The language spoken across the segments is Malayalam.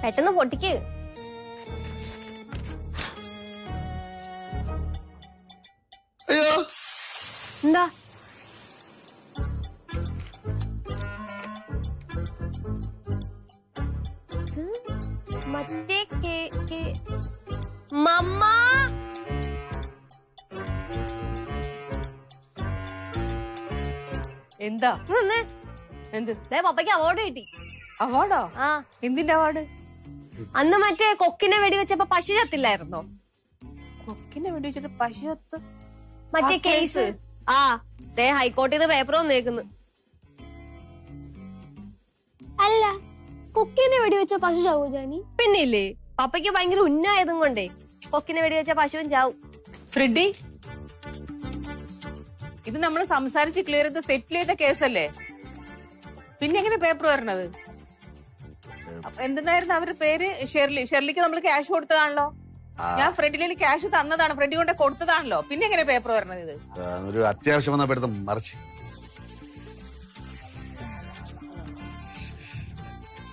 പെട്ടെന്ന് പൊട്ടിക്ക്. അയ്യോ എന്താ മറ്റേ മമ്മ എന്താ എന്ത് പപ്പയ്ക്ക് അവാർഡ് കിട്ടി. അവാർഡോ? ആ എന്തിന്റെ അവാർഡ്? അന്ന് മറ്റേ കൊക്കിനെ വെടിവെച്ചപ്പോ പശു ചത്തില്ലായിരുന്നോ? കൊക്കിനെ വെടിവെച്ചിട്ട് പശു ചത്ത്? മറ്റേ കേസ്. ആ ഹൈക്കോടതിയിൽ നിന്ന് പേപ്പർ വന്നേക്കുന്നു. അല്ല, കൊക്കിനെ വെടിവെച്ച പശു ചാവോ ജാനി? പിന്നില്ലേ, പപ്പയ്ക്ക് ഭയങ്കര ഉന്നായതും കൊണ്ടേ കൊക്കിനെ വെടിവെച്ച പശുവും ചാവും. ഫ്രെഡി, ഇത് നമ്മൾ സംസാരിച്ച് ക്ലിയർ ചെയ്ത് സെറ്റിൽ ചെയ്ത കേസല്ലേ, പിന്നെ എങ്ങനെ പേപ്പർ വരണത്? എന്തെന്നായിരുന്നു അവരുടെ പേര്? ഷെർലി. ഷെർലിക്ക് നമ്മൾ ക്യാഷ് കൊടുത്തതാണല്ലോ. ഞാൻ ഫ്രണ്ടിലേക്ക് ക്യാഷ് തന്നതാണ്, ഫ്രണ്ട് കൊണ്ട് കൊടുത്തതാണല്ലോ, പിന്നെ എങ്ങനെ പേപ്പർ വരണത്? ഇത് ഒരു അത്യാവശ്യം വന്നപ്പെടുത്തും മറിച്ച്.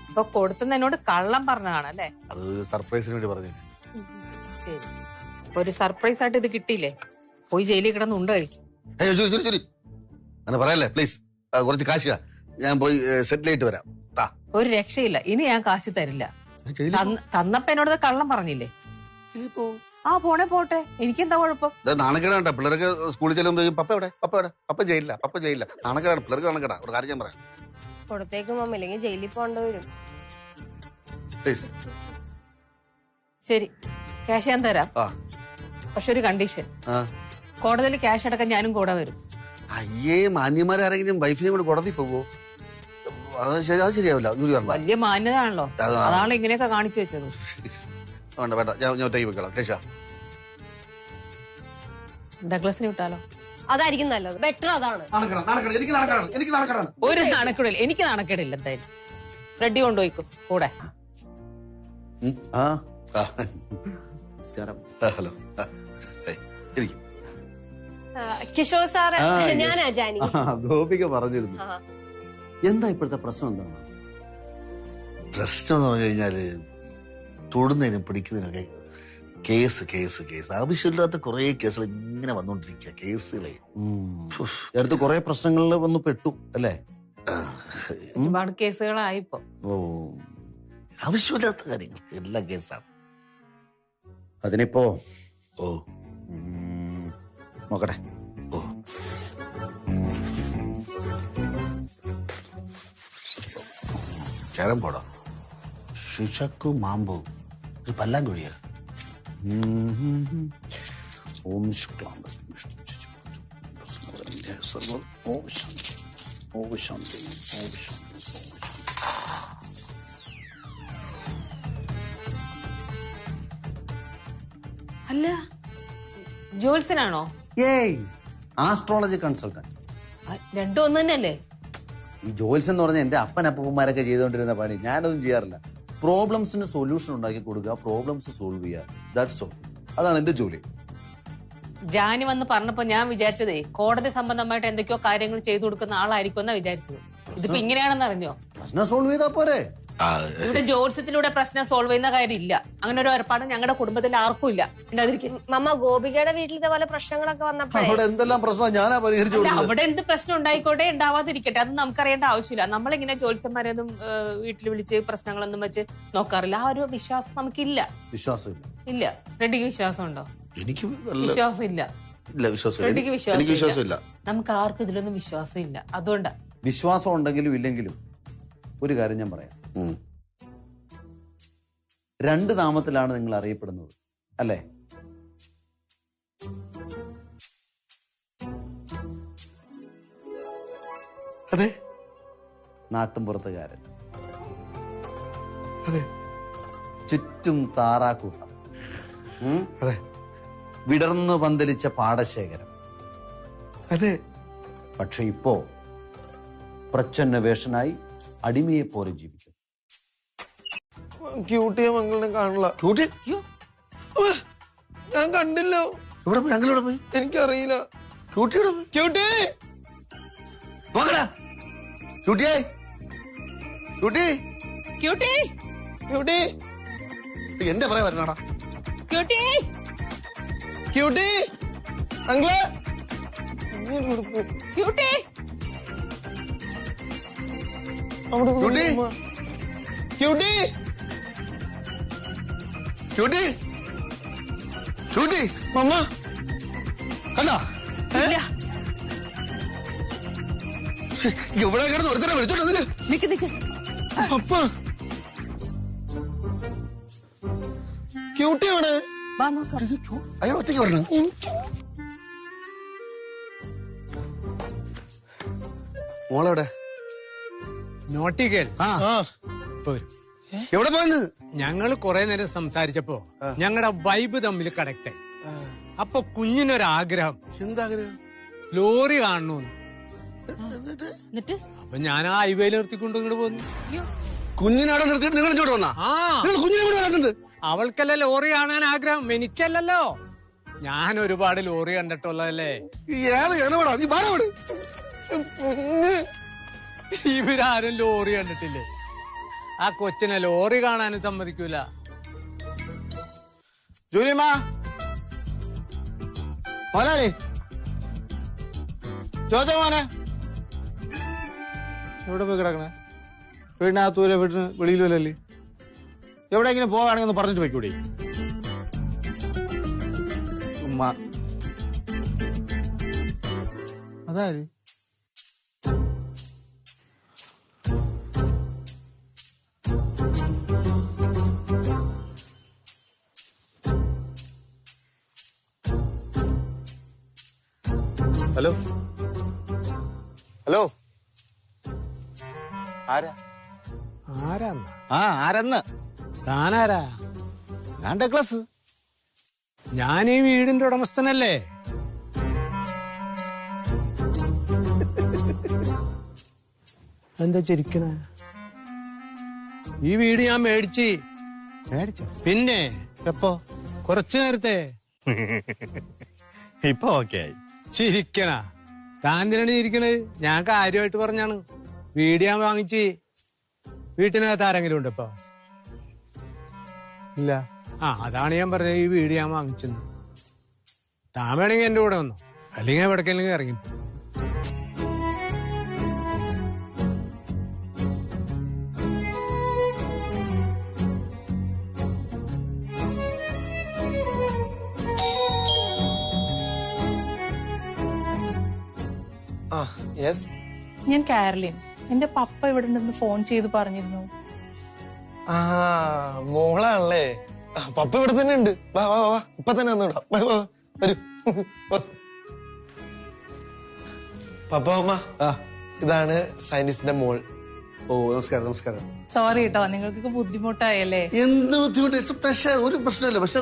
ഇപ്പൊ കൊടുത്തുന്ന എന്നോട് കള്ളം പറഞ്ഞതാണല്ലേ? അത് സർപ്രൈസിന് വേണ്ടി പറഞ്ഞു. ശരി, ഒരു സർപ്രൈസ് ആയിട്ട് ഇത് കിട്ടിയില്ലേ, പോയി ജയിലിൽ കിടന്ന് ഉണ്ട് കഴിക്കും. അങ്ങനെ പറയല്ലേ പ്ലീസ്. കുറച്ച് കാശാ, ഞാൻ പോയി സെറ്റിൽ ആയിട്ട് വരാം. ഒരു രക്ഷയില്ല, ഇനി ഞാൻ കാശ് തരില്ല. തന്നപ്പ എന്നോട് കള്ളം പറഞ്ഞില്ലേ? ആ പോണേ പോട്ടെ, എനിക്കെന്താ കുഴപ്പം? നാണക്കേടാ പിള്ളേർക്ക് സ്കൂളിൽ ചെല്ലുമ്പോൾ പപ്പ എവിടെ, പപ്പ എവിടെ, പപ്പ ജയിലില്ല, പപ്പ ജയിലില്ല. നാണക്കേടാണ് പിള്ളേർക്ക്, നാണക്കേടാ. ഒരു കാര്യം ഞാൻ പറയാം, കൊടുത്തേക്കും മമ്മ, ഇല്ലെങ്കിൽ ജയിലിൽ പോകേണ്ടി വരും. പ്ലീസ്. ശരി, ക്യാഷ് ഞാൻ തരാം, പക്ഷെ ഒരു കണ്ടീഷൻ. കോടതിയിൽ ക്യാഷ് അടക്കം ഞാനും കൂടെ വരും. അയ്യേ, മാന്യന്മാരാരെങ്കിലും വൈഫിനെ കൂടെ കോടതി പോവോ? അത് ശരിയാവില്ല. വലിയ മാന്യത ആണല്ലോ, അതാണ് ഇങ്ങനെയൊക്കെ കാണിച്ചു വെച്ചത്. വേണ്ട വേണ്ട, ഞാൻ ഒറ്റയ്ക്ക് പോയിക്കോളാം. കേശാ, ഡഗ്ലസിന് വിട്ടാലോ? അതായിരിക്കും നല്ലത്, ബെറ്റർ അതാണ്. ഒരു നാണക്കേടില്ല, എനിക്ക് നാണക്കേടില്ല. എന്തായാലും ഫ്രെഡി കൊണ്ടുപോയിക്കോ കൂടെ. ഹലോ, കിഷോർ സാറ്, ഞാനാ ജാനി. ഗോപിക പറഞ്ഞിരുന്നു. എന്താ ഇപ്പോഴത്തെ പ്രശ്നം? എന്താണ് പ്രശ്നം എന്ന് പറഞ്ഞു കഴിഞ്ഞാല് തൊടുന്നതിനും പിടിക്കുന്നതിനൊക്കെ കേസ് കേസ് കേസ്, ആവശ്യമില്ലാത്ത കുറെ കേസുകൾ ഇങ്ങനെ വന്നോണ്ടിരിക്കുക. കേസുകളെ അടുത്ത് കുറെ പ്രശ്നങ്ങളിൽ വന്ന് പെട്ടു അല്ലേ? ഒരുപാട് കേസുകളായിപ്പോ. ഓ, ആവശ്യമില്ലാത്ത കാര്യങ്ങൾക്ക് എല്ലാം കേസാണ്. അതിനിപ്പോ ഓ നോക്കട്ടെ. ഓ, ക്യാരം ബോർഡോ, ശുശക്കു മാമ്പു, ഒരു പല്ലാങ്കുഴിയാ. ഓം ശുക്ലാം അല്ല, ജോത്സ്യനാണോ? ഏയ്, ആസ്ട്രോളജി കൺസൾട്ടന്റ്. രണ്ടും ഒന്ന് തന്നെയല്ലേ? ഈ ജോത്സ്യം എന്ന് പറഞ്ഞാൽ എന്റെ അപ്പനപ്പന്മാരൊക്കെ ചെയ്തുകൊണ്ടിരുന്ന പണി ഞാനൊന്നും ചെയ്യാറില്ല. പ്രോബ്ലംസിന് സൊല്യൂഷൻ ഉണ്ടാക്കി കൊടുക്കുക, പ്രോബ്ലംസ് സോൾവ് ചെയ്യുക, ദാറ്റ്സ് ഓൾ. അതാണ് എന്റെ ജോലി. ജാനി വന്ന് പറഞ്ഞപ്പോ ഞാൻ വിചാരിച്ചതേ കോടതി സംബന്ധമായിട്ട് എന്തൊക്കെയോ കാര്യങ്ങൾ ചെയ്തു കൊടുക്കുന്ന ആളായിരിക്കും എന്നാ വിചാരിച്ചത്. ഇതിപ്പോ ഇങ്ങനെയാണെന്ന് അറിഞ്ഞോ? പ്രശ്നം സോൾവ് ചെയ്താ പോരെ. ഇവിടെ ജോത്സ്യത്തിലൂടെ പ്രശ്നം സോൾവ് ചെയ്യുന്ന കാര്യമില്ല. അങ്ങനെ ഒരു ഏർപ്പാട് ഞങ്ങളുടെ കുടുംബത്തിൽ ആർക്കും ഇല്ല. മമ്മ, ഗോപികയുടെ വീട്ടിൽ ഇതേപോലെ പ്രശ്നങ്ങളൊക്കെ വന്നപ്പോ അവിടെ എന്തെല്ലാം പ്രശ്നം ഞാനാ പരിഹരിച്ചു. അവിടെ എന്ത് പ്രശ്നം ഉണ്ടായിക്കോട്ടെ, ഉണ്ടാവാതിരിക്കട്ടെ, അത് നമുക്കറിയേണ്ട ആവശ്യമില്ല. നമ്മളിങ്ങനെ ജോത്സ്യന്മാരെയൊന്നും വീട്ടിൽ വിളിച്ച് പ്രശ്നങ്ങളൊന്നും വെച്ച് നോക്കാറില്ല. ആ ഒരു വിശ്വാസം നമുക്കില്ല. വിശ്വാസമില്ല? ഇല്ല. റെഡിക്ക് വിശ്വാസം ഉണ്ടോ? എനിക്ക് വിശ്വാസം ഇല്ല. റെഡിക്ക് വിശ്വാസം ഇല്ല. നമുക്ക് ആർക്കും ഇതിലൊന്നും വിശ്വാസം ഇല്ല. അതുകൊണ്ടാ. വിശ്വാസം ഉണ്ടെങ്കിലും ഇല്ലെങ്കിലും ഒരു കാര്യം ഞാൻ പറയാം. 2 നാമത്തിലാണ് നിങ്ങൾ അറിയപ്പെടുന്നത് അല്ലേ? അതെ. നാട്ടുംപുറത്തുകാരൻ. അതെ. ചുറ്റും താറാക്കൂട്ടം. അതെ. വിടർന്നു പന്തലിച്ച പാടശേഖരം. അതെ. പക്ഷെ ഇപ്പോ പ്രച്ഛന്ന വേഷനായി അടിമയെ പോലെ ജീവിക്കും. ക്യൂട്ടിയെ മംഗളിനെ കാണില്ല. ഞാൻ കണ്ടില്ല. ഇവിടെ പോയി, ഞങ്ങളിവിടെ പോയി. എനിക്കറിയില്ല. ക്യൂട്ടിയുടെ ക്യൂട്ടി, നോക്കടാ. ക്യൂട്ടിയേ, ക്യൂട്ടി, ക്യൂട്ടി, ക്യൂട്ടി എന്റെ പറയാ വരണടാ. Cutie cutie uncle cutie cutie cutie cutie cutie mama കണ്ടാ ഇല്ല. ഇവിടെ കിടന്ന് ഒരുത്തനെ വിളിച്ചോണ്ട് നിക്ക് നിക്ക്. അപ്പ ക്യൂട്ടി എവിടെ? വാ നോക്കാം. അയാൾ ഒറ്റയ്ക്ക് വരണം. മോളെവിടെ? നോട്ടികൾ ആ പോരും. എവിടെ പോയെന്ന്? ഞങ്ങൾ കുറെ നേരം സംസാരിച്ചപ്പോ ഞങ്ങളുടെ വൈബ് തമ്മിൽ കണക്ട് ആയി. അപ്പൊ കുഞ്ഞിനൊരാഗ്രഹം എന്താഗ്രഹം? ലോറി കാണണമെന്ന്. എന്നിട്ട് അപ്പൊ ഞാൻ ആ ഹൈവേയിൽ നിർത്തിക്കൊണ്ട് ഇങ്ങോട്ട് പോന്നു. കുഞ്ഞിനവിടെ നിർത്തിയിട്ട് നിങ്ങൾ ഇങ്ങോട്ട് വന്നാ? ആ നിങ്ങൾ കുഞ്ഞിനെ കൂടെ നടക്കുന്നത്? അവൾക്കല്ല ലോറി കാണാൻ ആഗ്രഹം, എനിക്കല്ലല്ലോ. ഞാൻ ഒരുപാട് ലോറി കണ്ടിട്ടുള്ളതല്ലേ. ഏത് ഞാനോടാ നീ പാടോട്. ഇവരാരും ലോറി കണ്ടിട്ടില്ലേ? ആ കൊച്ചിനെ ലോറി കാണാനും സമ്മതിക്കൂല. ജൂലിയമ്മ മോലാളി ചോദിച്ചോ മോനെ എവിടെ പോയി കിടക്കണേ? വീടിനകത്തൂല വീട്ടിന് വെളിയിലൂലല്ലേ? എവിടെയെങ്കിലും പോവാണെങ്കിൽ ഒന്ന് പറഞ്ഞിട്ട് വെക്കൂടെ? ഉമ്മ അതാര്? ഹലോ ഹലോ ആരാ? ആരാന്ന്? ആരെന്ന്? താനാരാ? ഞാൻ ഡഗ്ലസ്. ഞാൻ ഈ വീടിന്റെ ഉടമസ്ഥനല്ലേ? എന്താ ചിരിക്കണ? ഈ വീട് ഞാൻ മേടിച്ച്. മേടിച്ചോ? പിന്നെ എപ്പോ? കുറച്ചു നേരത്തെ. ഇപ്പൊ ഓക്കെ ആയി. ചിരിക്കണ? താൻ എന്തിനാണ് ചിരിക്കണത്? ഞാൻ കാര്യമായിട്ട് പറഞ്ഞാണ്. വീട് ഞാൻ വാങ്ങിച്ച്. വീട്ടിനകത്ത് ആരെങ്കിലും ഉണ്ട് ഇപ്പൊ? ഇല്ല. ആ അതാണ് ഞാൻ പറഞ്ഞത്, ഈ വീട് ഞാൻ വാങ്ങിച്ചെന്ന്. താൻ വേണമെങ്കിൽ എന്റെ കൂടെ വന്നു, അല്ലെങ്കിൽ എവിടേക്കെങ്കിലും ഇറങ്ങി. ഞാൻ കാരലിൻ. എന്റെ പപ്പ ഇവിടെ ഉണ്ടെന്ന് ഫോൺ ചെയ്ത് പറഞ്ഞിരുന്നു. ആ മോളാണല്ലേ? പപ്പ ഇവിടെ തന്നെ ഉണ്ട്. വാ വാ വാ, ഇപ്പൊ തന്നെ വന്നോടാ. വരൂ. പപ്പ അമ്മ ഇതാണ് സൈനിസിന്റെ മോൾ. ഓ നമസ്കാരം നമസ്കാരം. സോറി കേട്ടോ, നിങ്ങൾക്കൊക്കെ ബുദ്ധിമുട്ടായല്ലേ? എന്ത് ബുദ്ധിമുട്ട്? It's pressure. ഒരു പ്രശ്നമില്ല. പക്ഷെ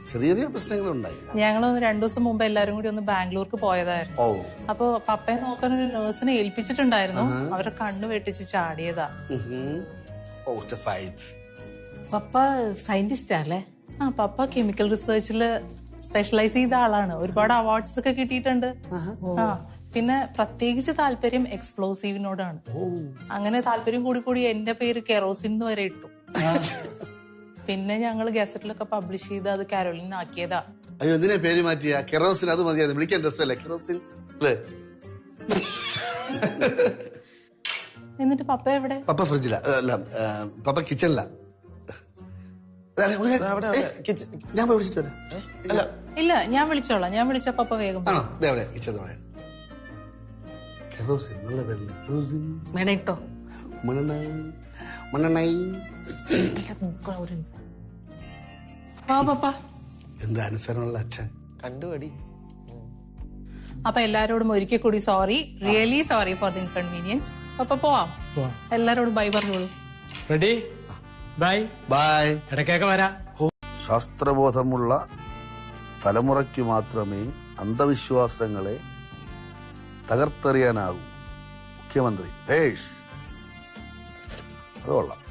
ചെറിയ ചെറിയ പ്രശ്നങ്ങളുണ്ടായി. ഞങ്ങളൊന്ന് 2 ദിവസം മുമ്പ് എല്ലാരും കൂടി ഒന്ന് ബാംഗ്ലൂർക്ക് പോയതായിരുന്നു. ഓ അപ്പൊ പപ്പയെ നോക്കാൻ ഒരു നേഴ്സിനെ ഏൽപ്പിച്ചിട്ടുണ്ടായിരുന്നു. അവരെ കണ്ണു വെട്ടിച്ച് ചാടിയതാ. Oh it's a fight. Papa scientist അല്ലേ? ആ പപ്പ കെമിക്കൽ റിസർച്ചില് സ്പെഷ്യലൈസ് ചെയ്ത ആളാണ്. ഒരുപാട് അവാർഡ്സ് ഒക്കെ കിട്ടിയിട്ടുണ്ട്. ആ പിന്നെ പ്രത്യേകിച്ച് താല്പര്യം എക്സ്പ്ലോസീവിനോടാണ്. അങ്ങനെ താല്പര്യം കൂടി കൂടി എന്റെ പേര് കെറോസിൻ വരെ ഇട്ടു. പിന്നെ ഞങ്ങൾ ഗസറ്റിലൊക്കെ പബ്ലിഷ് ചെയ്ത് അത് കാരോലിൻ ആക്കിയതാ. അയ്യോ എന്തിനാ പേര് മാറ്റിയ? കെറോസിൻ അത് മതിയായിരുന്നു. വിളിക്കാൻ രസമല്ലേ കെറോസിൻ അല്ലേ? എന്നിട്ട് പപ്പ എവിടെ? പപ്പ ഫ്രിഡ്ജിലാ. അല്ല പപ്പ കിച്ചണിലാ. ഞാൻ പോയി വിളിച്ചിട്ട് വരാം. അല്ല ഇല്ല, ഞാൻ വിളിച്ചോളാം. ഞാൻ വിളിച്ച പപ്പ വേഗം ആണോ? ഇതെവിടെ കിച്ചൺ? കെറോസിൻ നല്ല പേരല്ലേ? കെറോസിൻ വേണേട്ടോ. മണ്ണെണ്ണ. വാ പപ്പ. എന്ത് അനുസരണമുള്ള അച്ഛൻ. കണ്ടുപടി. അപ്പൊ എല്ലാരോടും ഒരിക്കൽ കൂടി sorry, really sorry for the inconvenience. Papa പോവാം. എല്ലാരോടും ബൈ പറഞ്ഞോളൂ. റെഡി? Bye bye. ഇടയ്ക്കൊക്കെ വരാ. ശാസ്ത്രബോധമുള്ള തലമുറയ്ക്ക് മാത്രമേ അന്ധവിശ്വാസങ്ങളെ തകർത്തെറിയാനാകൂ. മുഖ്യമന്ത്രി ഹേഷ്. അത് കൊള്ളാം.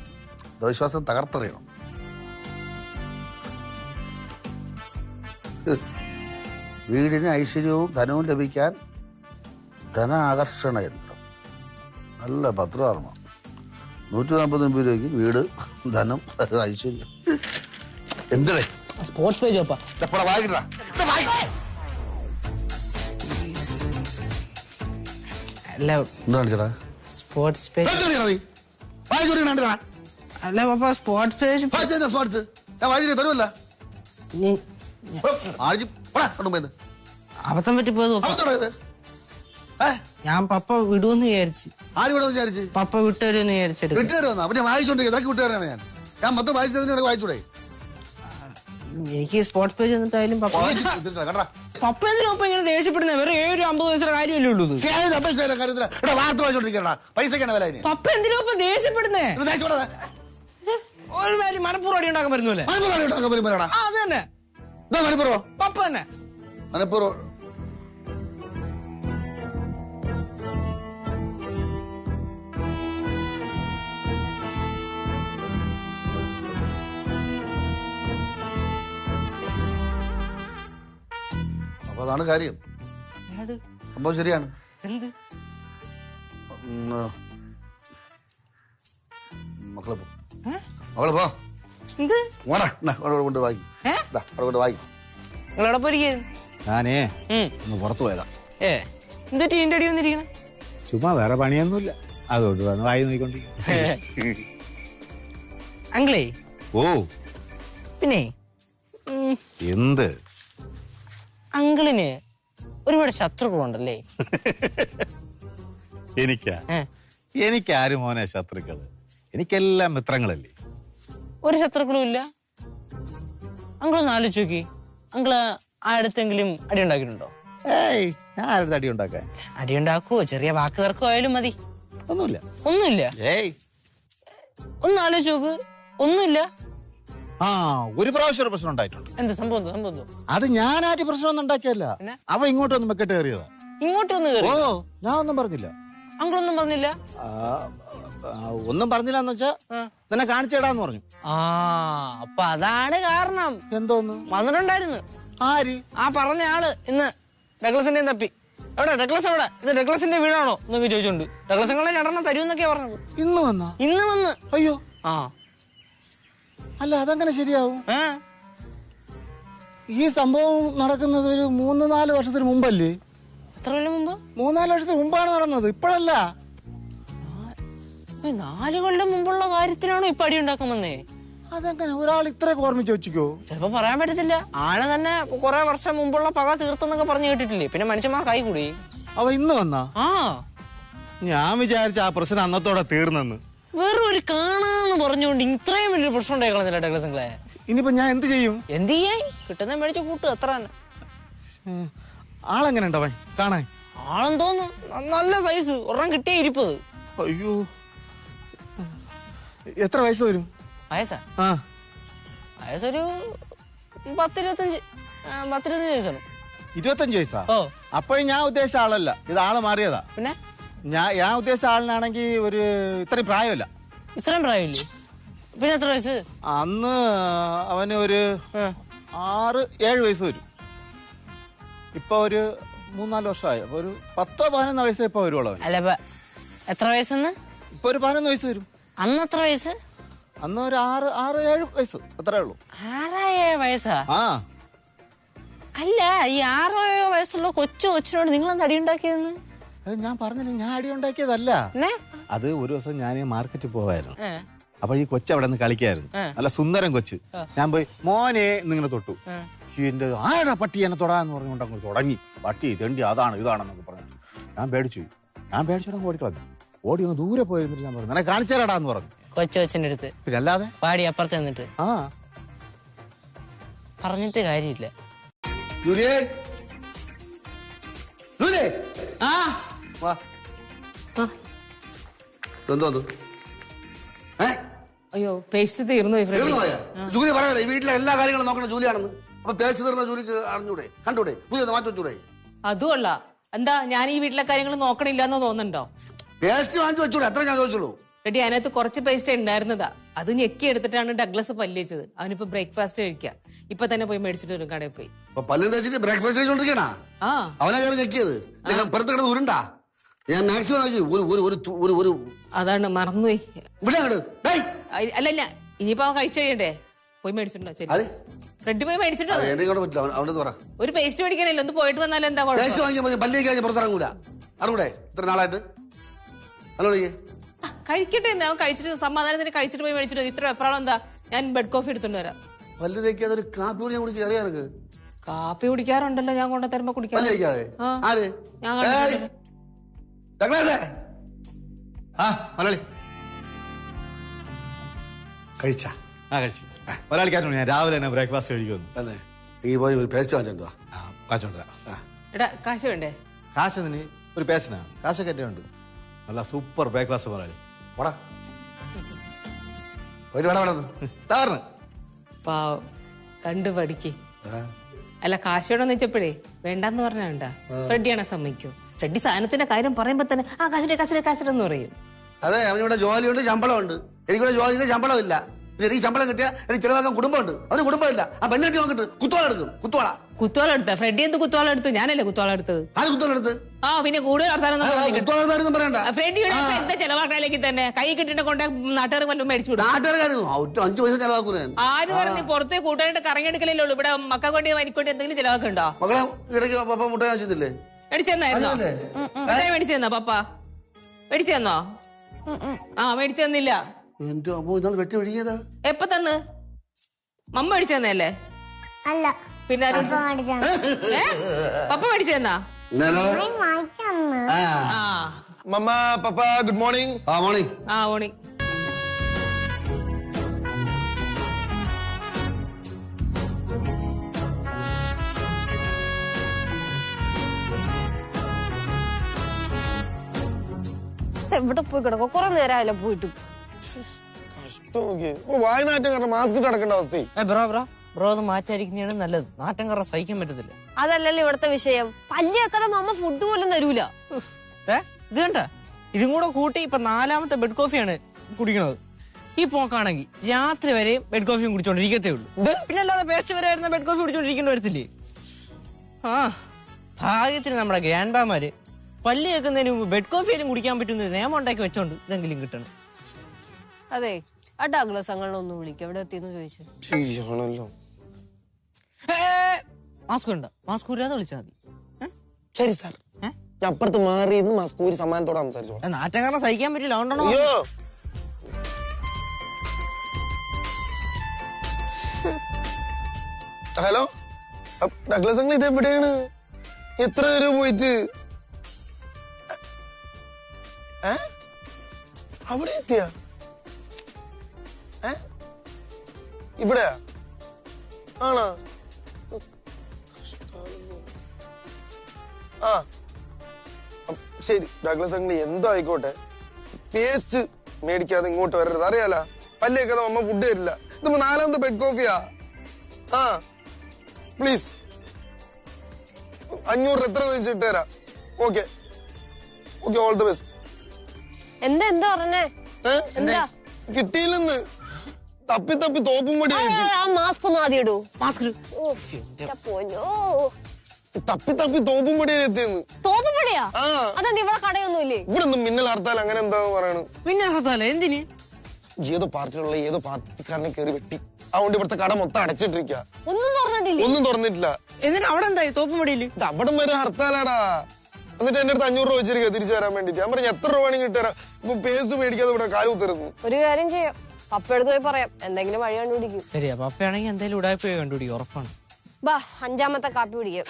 അന്ധവിശ്വാസം തകർത്തെറിയണം. വീടിന് ഐശ്വര്യവും ധനവും ലഭിക്കാൻ ധനാകർഷണ യന്ത്രം. നല്ല ഭദ്രാർമ്മ. 149 രൂപയ്ക്ക് വീട്, ധനം, ഐശ്വര്യം. എന്തേ സ്പോർട്സ് പേജ് അപ്പാ. വായിക്കട്ടാ. അല്ല എന്താ കാണിച്ചടാ? Sports page. അല്ല പപ്പ സ്പോർട്സ് പേജ്. സ്പോർട്സ് ഞാൻ വായിച്ചിട്ട് തരുമല്ല. അബദ്ധം പറ്റി പോയത്. ഞാൻ പപ്പ വിടുമെന്ന് വിചാരിച്ചു. ആര് ഇവിടെ വിചാരിച്ചു? പപ്പ വിട്ടുവരുമെന്ന് വിചാരിച്ചിട്ട്. വിട്ടുതരുമെന്നാ? പിന്നെ വായിച്ചോണ്ടിരിക്കും. വിട്ടുതരാണ് ഞാൻ മൊത്തം വായിച്ചതിന് വായിച്ചൂടെ? എനിക്ക് സ്പോർട്സ് പേജ് എന്നിട്ടായാലും പപ്പ പപ്പ എന്തിനാ ഇങ്ങനെ ദേഷ്യപ്പെടുന്നത്? വേറെ 50 വയസ്സുള്ള കാര്യമല്ലേ ഉള്ളൂ. വാർത്ത വായിച്ചോണ്ടിരിക്കണ പൈസക്കാണ് വില. പപ്പ എന്തിനാ ദേഷ്യപ്പെടുന്നേ? ഒരു കാര്യം മനപ്പൂർവ്വം അടി ഉണ്ടാക്കാൻ പറ്റുന്നല്ലേ? അത് തന്നെ പപ്പ തന്നെ മനപ്പൂർവ്വം. അപ്പൊ അതാണ് കാര്യം. സംഭവം ശരിയാണ്. എന്ത് മക്കളെ പോ. മക്കളെ പോ. എന്ത് കൊണ്ട് വായി. കൊണ്ട് വായി. നിങ്ങളവിടെ പോയിരിക്കും. ഞാനേ ഒന്ന് പുറത്തു പോയതാ. എന്താ ടീന്റെ അടി വന്നിരിക്കണേ? ചുമ്മാ വേറെ പണിയൊന്നുമില്ല, അതുകൊണ്ട് വന്ന് വായി നോക്കിക്കൊണ്ടിരിക്കും. അങ്കിളേ. ഓ പിന്നെ എന്ത്? അങ്കിളിന് ഒരുപാട് ശത്രുക്കളുണ്ടല്ലേ? എനിക്കാരും മോനെ ശത്രുക്കള്, എനിക്കെല്ലാം മിത്രങ്ങളല്ലേ. ഒരു ശത്രുക്കളും ഇല്ല. അങ്കിളൊന്ന് ആലോചിച്ച് നോക്കി. അങ്കിള് ആടുത്തെങ്കിലും അടി ഉണ്ടാക്കിയിട്ടുണ്ടോ? ഏയ്, ഞാൻ ആരുടെ അടി ഉണ്ടാക്കാൻ? അടി ഉണ്ടാക്കുവോ? ചെറിയ വാക്ക് തർക്കോ ആയാലും മതി. ഒന്നുമില്ല. ഒന്നുമില്ല? ഏയ്, ഒന്ന് ആലോചിച്ച് നോക്ക്. ഒന്നുമില്ല. ആ, ഒരു പ്രാവശ്യം ഒരു പ്രശ്നം ഉണ്ടായിട്ടുണ്ട്. എന്ത് സംഭവം? അത് ഞാനായിട്ട് പ്രശ്നമൊന്നും ഉണ്ടാക്കിയല്ല. അവ ഇങ്ങോട്ടൊന്നും വെക്കട്ട് കയറിയതാ. ഇങ്ങോട്ടൊന്ന് ഓ, ഞാൻ ഒന്നും പറഞ്ഞില്ല. അങ്കിളൊന്നും പറഞ്ഞില്ല? ഒന്നും പറഞ്ഞില്ല എന്ന് വെച്ചാ നിന്നെ കാണിച്ചേടാന്ന് പറഞ്ഞു. അപ്പൊ അതാണ് കാരണം. എന്തോന്ന് വന്നിട്ടുണ്ടായിരുന്നു. ആര്? ആ പറഞ്ഞ ആള് ഇന്ന് ഡഗ്ലസിന്റെ തപ്പി. എവിടെ ഡഗ്ലസ്? എവിടെ? ഇത് ഡഗ്ലസിന്റെ വീടാണോ എന്നൊക്കെ ചോദിച്ചോണ്ട്. ഡഗ്ലസങ്ങളെ രണ്ടെണ്ണം തരുമെന്നൊക്കെയാ പറഞ്ഞത്. ഇന്ന് വന്ന? ഇന്ന് വന്ന്. അയ്യോ. ആ അല്ല, അതങ്ങനെ ശരിയാവും? ഈ സംഭവം നടക്കുന്നത് ഒരു 3-4 വർഷത്തിന് മുമ്പല്ലേ? എത്ര കൊല്ലം മുമ്പ്? 3-4 വർഷത്തിന് മുമ്പാണ് നടന്നത്, ഇപ്പോഴല്ല. 4 കൊല്ലം മുമ്പുള്ള കാര്യത്തിലാണോ ഇപ്പൊ അടി ഉണ്ടാക്കാൻ വന്നേ? അതെങ്ങനെ ഒരാൾ ഇത്രയൊക്കെ ഓർമ്മിച്ച് വെച്ചിക്കോ? ചിലപ്പോ പറയാൻ പറ്റത്തില്ല. ആള് തന്നെ കുറെ വർഷം മുമ്പുള്ള പക തീർത്തെന്നൊക്കെ പറഞ്ഞു കേട്ടിട്ടില്ലേ? പിന്നെ മനുഷ്യന്മാർ കൈ കൂടി. അവ ഇന്ന് വന്നാ? ഞാൻ വിചാരിച്ച ആ പ്രശ്നം അന്നത്തോടെ തീർന്നെന്ന്. വെറും ഒരു കാണാന്ന് പറഞ്ഞുകൊണ്ട് ഇത്രയും വലിയൊരു പ്രശ്നം ഉണ്ടായിക്കളഞ്ഞില്ല ഡഗ്ലസങ്ങളെ. ഇനിയിപ്പോ ഞാൻ എന്ത് ചെയ്യും? എന്ത് ചെയ്യാൻ? കിട്ടുന്ന മേടിച്ച് കൂട്ട്, അത്ര തന്നെ. ആളെങ്ങനെ ഉണ്ടവൻ കാണാൻ? ആളെന്തോന്നു നല്ല സൈസ്, ഒരെണ്ണം കിട്ടിയ ഇരിപ്പത്. അയ്യോ, എത്ര വയസ്സ് വരും? വയസ്സാ? വയസ്സൊരു 10-25 വയസ്സാണ്. 25 വയസ്സാ? ഓ, അപ്പോഴും ഞാൻ ഉദ്ദേശിച്ച ആളല്ല, ഇത് ആള് മാറിയതാ. പിന്നെ ഞാൻ ഉദ്ദേശിച്ച ആളിനാണെങ്കിൽ ഒരു ഇത്രയും പ്രായമല്ല. ഇത്രയും പ്രായമില്ലേ? പിന്നെ എത്ര വയസ്സ്? അന്ന് അവന് ഒരു 6-7 വയസ്സ് വരും. ഇപ്പൊ ഒരു 3-4 വർഷമായി. അപ്പൊ ഒരു 10-11 വയസ്സ് ഇപ്പൊ വരുവുള്ളൂ അവൻ. അല്ല, എത്ര വയസ്സെന്ന്? ഇപ്പൊ ഒരു 11 വയസ്സ് വരും. അന്ന് എത്ര വയസ്സ്? അന്ന് ഒരു 6-7 വയസ്സ്, അത്രേ ഉള്ളൂ. 6-7 വയസ്സാ? അല്ല, ഈ 6-7 വയസ്സുള്ള കൊച്ചിനോട് നിങ്ങളെന്താ അടി ഉണ്ടാക്കിയതെന്ന്? ഞാൻ പറഞ്ഞില്ല, ഞാൻ അടി ഉണ്ടാക്കിയതല്ല. അത് ഒരു ദിവസം ഞാൻ മാർക്കറ്റിൽ പോവായിരുന്നു. അപ്പൊ ഈ കൊച്ചു അവിടെ നിന്ന് കളിക്കായിരുന്നു, നല്ല സുന്ദരം കൊച്ച്. ഞാൻ പോയി മോനെ നിങ്ങനെ തൊട്ടു. എന്റെ ആരാ പട്ടി എന്നെ തൊടാന്ന് പറഞ്ഞുകൊണ്ട് അങ്ങ് തുടങ്ങി. പട്ടി തെണ്ടി അതാണ് ഇതാണെന്നൊക്കെ പറഞ്ഞു. ഞാൻ പേടിച്ചോടാൻ ഓടിക്കളഞ്ഞു. ഓടി ഒന്ന് ദൂരെ പോയിരുന്നിട്ട് ഞാൻ പറഞ്ഞു എന്നെ കാണിച്ചേരാടാന്ന് പറഞ്ഞു. കൊച്ചിന്റെ അടുത്ത്? പിന്നെ അല്ലാതെ പാടി അപ്പുറത്ത് നിന്നിട്ട് പറഞ്ഞിട്ട് കാര്യമില്ല. അയ്യോ, പേസ്റ്റ് തീർന്നു. ജൂലി പറയാ വീട്ടിലെ എല്ലാ കാര്യങ്ങളും നോക്കണം ജൂലിയാണെന്ന്. അപ്പൊ പേസ്റ്റ് തീർന്ന ജൂലിക്ക് അറിഞ്ഞൂടെ, കണ്ടൂടെ, പുതിയത് മാറ്റി വെച്ചൂടെ? അതുമല്ല, എന്താ ഞാൻ ഈ വീട്ടിലെ കാര്യങ്ങൾ നോക്കണില്ലെന്ന് തോന്നുന്നുണ്ടോ? പേസ്റ്റ് വാങ്ങിച്ചു വെച്ചൂടെ, അത്ര ഞാൻ ചോദിച്ചുള്ളൂ. റെഡി, അതിനകത്ത് കുറച്ച് പേസ്റ്റ് ഉണ്ടായിരുന്നതാ. അത് ഞെക്കി എടുത്തിട്ടാണ് ഡഗ്ലസ് പല്ലിച്ചത്. അവനിപ്പോ ബ്രേക്ക്ഫാസ്റ്റ് കഴിക്കുക. ഇപ്പൊ തന്നെ പോയി മേടിച്ചിട്ട് വരും കടയിൽ പോയി. പല്ലും തേച്ചിട്ട് ബ്രേക്ക്ഫാസ്റ്റ് കഴിച്ചോണ്ടിരിക്കണ അവനെ കയറി ഞെക്കിയത്. പുറത്ത് കിടന്ന് ഉരുണ്ടാ ഞാൻ മാക്സിമം ഒരു അതാണ് മറന്നുപോയി. ഇവിടെ അല്ലല്ല ഇനിയിപ്പോ അവൻ കഴിച്ചു കഴിയണ്ടേ? പോയി മേടിച്ചിട്ടുണ്ടോ? ശരി, ബ്രെഡ് പോയി മേടിച്ചിട്ടുണ്ടോ? ഒരു പേസ്റ്റ് മേടിക്കാനല്ലോ, ഒന്ന് പോയിട്ട് വന്നാലും എന്താ പുറത്തിറങ്ങൂല. അറിയൂടെ ഇത്ര നാളായിട്ട് കഴിക്കട്ടെ. അവൻ കഴിച്ചിട്ട് സമാധാനത്തിന് കഴിച്ചിട്ട് പോയി മേടിച്ചിട്ട് ഇത്ര എപ്പോഴാണോ എന്താ? ഞാൻ ബെഡ് കോഫി എടുത്തോണ്ട് വരാം. പല്ല് തേക്കാതെ ഒരു കാപ്പി കൂടി ഞാൻ കുടിക്കില്ല, അറിയാം എനിക്ക്. കാപ്പി കുടിക്കാറുണ്ടല്ലോ ഞാൻ കൊണ്ടു തരുമ്പോ കുടിക്കാൻ. കഴിച്ചാ? കഴിച്ചു. ഒരാൾക്കാരുണ്ട്, ഞാൻ രാവിലെ തന്നെ ബ്രേക്ക്ഫാസ്റ്റ് കഴിക്കുന്നു. അതെ, ഈ പോയി ഒരു പേസ്റ്റ് വാങ്ങിച്ചോ. എടാ കാശ് വേണ്ടേ? കാശ് തന്നെ ഒരു പേസ്റ്റിനാ? കാശൊക്കെ എന്റെ ഉണ്ട്. നല്ല സൂപ്പർ ബ്രേക്ക്ഫാസ്റ്റ് മുതലാളി. പാവം കണ്ടു പഠിക്ക്. അല്ല കാശ് വേണമെന്ന് വെച്ചപ്പോഴേ വേണ്ടെന്ന് പറഞ്ഞാ വേണ്ട. ഫ്രെഡിയാണെ സമ്മതിക്കോ? ഫ്രെഡി സാധനത്തിന്റെ കാര്യം പറയുമ്പോ തന്നെ ആ കാശിന്റെ കാശിന്റെ കാശിടെന്ന് പറയും. അതെ, അവനിവിടെ ജോലിയുണ്ട്, ശമ്പളമുണ്ട്. എനിക്കിവിടെ ജോലിയില്ല, ശമ്പളമില്ല. എനിക്ക് ശമ്പളം കിട്ടിയാൽ എനിക്ക് ചിലവാക്കാൻ കുടുംബമുണ്ട്. അവന് കുടുംബമില്ല. ആ പെണ്ണെട്ടി നോക്കിട്ട് കുത്തോള എടുക്കും. കുത്തോള എടുത്ത ഫ്രെഡി എന്ത് കുത്തോള എടുത്തു? ഞാനല്ലേ കുത്തോള എടുത്തത്. ആര് കുത്തോള എടുത്ത്? ആ പിന്നെ കൂടുതൽ പറയണ്ട. ഫ്രെഡിയുടെ എന്താ ചെലവാക്കണേലേക്ക് തന്നെ കൈ കിട്ടിട്ട് കൊണ്ട് നാട്ടുകാർക്ക് വല്ലതും മേടിച്ചു കൊടുക്കും. 5 പൈസ ചെലവാക്കൂല. ആര് പറഞ്ഞു? പുറത്ത് കൂട്ടാനായിട്ട് കറങ്ങിയെടുക്കലേ ഉള്ളൂ. ഇവിടെ മക്ക കൊണ്ട് എനിക്കൊണ്ട് എന്തെങ്കിലും ചെലവാക്കുണ്ടോ? മകളെ ഇടയ്ക്ക് പപ്പ മുട്ട കാണിച്ചില്ലേ? മേടിച്ചെന്നായിരുന്നോ? മേടിച്ചെന്നോ? പപ്പ മേടിച്ചെന്നോ? ആ മേടിച്ചെന്നില്ല. എന്റെ അമ്മ ഇതാണ് വെട്ടി ഒഴുകിയതാ. എപ്പ തന്ന്? മമ്മ മേടിച്ചെന്നല്ലേ? അല്ല, പിന്നെ പപ്പ മേടിച്ചെന്നാ? മമ്മ പപ്പ ഗുഡ് മോർണിംഗ്. മോർണിംഗ്. മോർണിംഗ്. എവിടെ പോയി കിടക്കോ? കുറെ നേരമായല്ലോ പോയിട്ട്. വായനാറ്റം കാരണം മാസ്ക് ഇട്ട് നടക്കേണ്ട അവസ്ഥ. ബ്രോ അത് മാറ്റായിരിക്കുന്നതാണ് നല്ലത്. നാറ്റം കാരണം സഹിക്കാൻ പറ്റത്തില്ല. അതല്ലല്ലോ ഇവിടുത്തെ വിഷയം. പല്ല് വെക്കാതെ അമ്മ ഫുഡ് പോലും തരൂല. ഇത് കണ്ട, ഇതും കൂടെ കൂട്ടി ഇപ്പൊ 4ാമത്തെ ബെഡ് കോഫിയാണ് കുടിക്കണത്. ഈ പോക്കാണെങ്കിൽ രാത്രി വരെയും ബെഡ് കോഫിയും കുടിച്ചോണ്ടിരിക്കത്തേ ഉള്ളൂ. പിന്നെ അല്ലാതെ പേസ്റ്റ് വരെ ആയിരുന്ന ബെഡ് കോഫി കുടിച്ചോണ്ടിരിക്കേണ്ടി വരത്തില്ലേ? ഭാഗ്യത്തിന് നമ്മുടെ ഗ്രാൻഡ് പാമാര് പല്ല് കേൾക്കുന്നതിന് മുമ്പ് ബെഡ് കോഫിയിലും കുടിക്കാൻ പറ്റുന്ന നിയമം ഉണ്ടാക്കി വെച്ചോണ്ട് ഇതെങ്കിലും കിട്ടണം. അതെ, ആ ഡഗ്ലസ് അങ്ങളൊന്ന് വിളിക്കും. എവിടെ എത്തിയെന്ന് ചോദിച്ചു. മാസ്ക് ഉണ്ടോ? മാസ്ക് ഊരാതെ വിളിച്ചാൽ മതി. ശരി സാർ, ഞാൻ അപ്പുറത്ത് മാറി മാസ്ക് ഊരി സമ്മാനത്തോടെ സംസാരിച്ചോ. നാറ്റം കാരണം സഹിക്കാൻ പറ്റില്ല, അതുകൊണ്ടാണോ? ഹലോ ഡഗ്ലസ് അങ്കിൾ, ഇത് എവിടെയാണ്? എത്ര നേരം പോയിട്ട്? അവിടെ എത്തിയ? ഇവിടെയാ? ആണോ? ശരി ഡഗ്ലസ് അങ്കിൾ, എന്തോ ആയിക്കോട്ടെ, പേസ്റ്റ് മേടിക്കാതെ ഇങ്ങോട്ട് വരരുത്. അറിയാലോ, പല്ലേക്കാതെ അമ്മ ഫുഡ് തരില്ല. ഇതിപ്പോ 4ാമത്തെ ബെഡ് കോഫിയാ. പ്ലീസ് 500 എത്ര വെച്ചിട്ട് തരാം. Okay, all the best. എന്താ പറഞ്ഞേ? കിട്ടിയില്ലെന്ന്. തപ്പി തോപ്പും പടി. മാസ്ക് ഒന്ന് ആദ്യം ഇടൂ. തപ്പി തോപ്പും പടിയാണ് എത്തിയെന്ന്. തോപ്പുപടിയാ? അതെന്താ ഇവിടെ കടയൊന്നുമില്ലേ? ഇവിടെ ഒന്നും മിന്നൽ ഹർത്താൽ അങ്ങനെ എന്താ പറയണു? മിന്നൽ ഹർത്താൽ എന്തിന്? ഏതോ പാർട്ടിയിലുള്ള ഏതോ പാർട്ടിക്കാരനെ കയറി വെട്ടി. അതുകൊണ്ട് ഇവിടുത്തെ കട മൊത്തം അടച്ചിട്ടിരിക്കുക. ഒന്നും തുറന്നിട്ടില്ല. എന്നിട്ട് അവിടെ എന്തായി? തോപ്പുംപടിയില് അവിടം വരെ ഹർത്താലാടാ. എന്നിട്ട് എന്റെ അടുത്ത് 500 രൂപ വെച്ചിരിക്കുക തിരിച്ചു തരാൻ വേണ്ടിട്ട്. ഞാൻ പറഞ്ഞു എത്ര രൂപ വേണമെങ്കിൽ ഇട്ടുതരാം. ഇപ്പൊ പേസ്റ്റ് മേടിക്കാതെ ഇവിടെ കാല് കുത്തരുന്നു. ഒരു കാര്യം ചെയ്യാം, പപ്പ എടുത്ത് പോയി പറയാം, എന്തെങ്കിലും വഴി കണ്ടുപിടിക്കും. ശരിയാ, പപ്പയാണെങ്കിൽ എന്തായാലും ഉടായ്പ കണ്ടുപിടിക്കും, ഉറപ്പാണ്. ബാ 5ാമത്തെ കാപ്പി പിടിക്കാം.